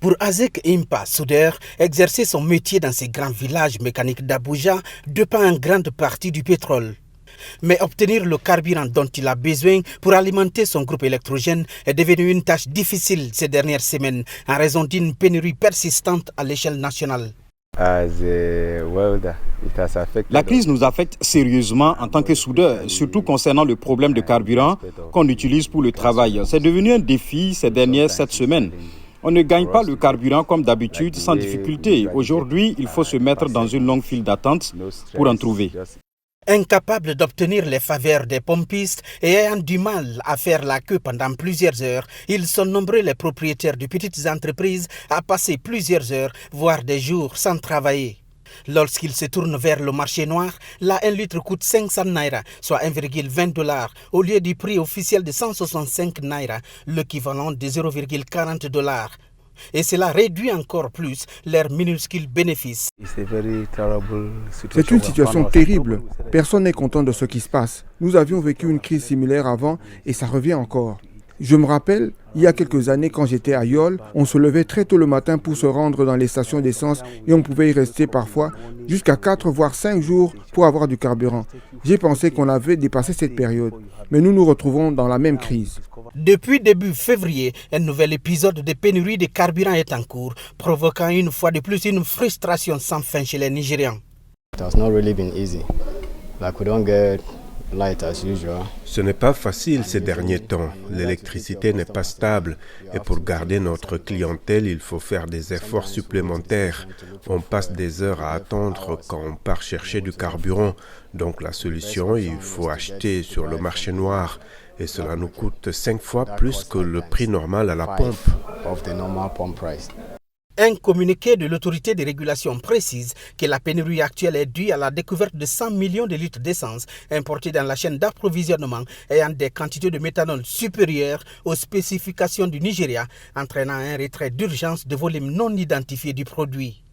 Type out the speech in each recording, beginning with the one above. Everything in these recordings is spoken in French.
Pour Azek Impa, soudeur, exercer son métier dans ces grands villages mécaniques d'Abuja dépend en grande partie du pétrole. Mais obtenir le carburant dont il a besoin pour alimenter son groupe électrogène est devenu une tâche difficile ces dernières semaines en raison d'une pénurie persistante à l'échelle nationale. La crise nous affecte sérieusement en tant que soudeurs, surtout concernant le problème de carburant qu'on utilise pour le travail. C'est devenu un défi ces dernières 7 semaines. On ne gagne pas le carburant comme d'habitude sans difficulté. Aujourd'hui, il faut se mettre dans une longue file d'attente pour en trouver. Incapables d'obtenir les faveurs des pompistes et ayant du mal à faire la queue pendant plusieurs heures, ils sont nombreux les propriétaires de petites entreprises à passer plusieurs heures, voire des jours sans travailler. Lorsqu'ils se tournent vers le marché noir, là un litre coûte 500 naira, soit 1,20 $, au lieu du prix officiel de 165 naira, l'équivalent de 0,40 $. Et cela réduit encore plus leurs minuscules bénéfices. C'est une situation terrible. Personne n'est content de ce qui se passe. Nous avions vécu une crise similaire avant et ça revient encore. Je me rappelle, il y a quelques années, quand j'étais à Yol, on se levait très tôt le matin pour se rendre dans les stations d'essence et on pouvait y rester parfois jusqu'à 4 voire 5 jours pour avoir du carburant. J'ai pensé qu'on avait dépassé cette période, mais nous nous retrouvons dans la même crise. Depuis début février, un nouvel épisode de pénurie de carburant est en cours, provoquant une fois de plus une frustration sans fin chez les Nigérians. Ce n'est pas facile ces derniers temps. L'électricité n'est pas stable et pour garder notre clientèle, il faut faire des efforts supplémentaires. On passe des heures à attendre quand on part chercher du carburant. Donc la solution, il faut acheter sur le marché noir et cela nous coûte 5 fois plus que le prix normal à la pompe. Un communiqué de l'autorité de régulation précise que la pénurie actuelle est due à la découverte de 100 millions de litres d'essence importés dans la chaîne d'approvisionnement ayant des quantités de méthanol supérieures aux spécifications du Nigeria, entraînant un retrait d'urgence de volume non identifié du produit.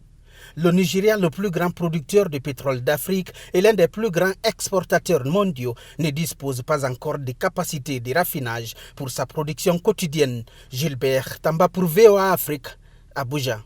Le Nigeria, le plus grand producteur de pétrole d'Afrique et l'un des plus grands exportateurs mondiaux, ne dispose pas encore de capacités de raffinage pour sa production quotidienne. Gilbert Tamba pour VOA Afrique. Abuja.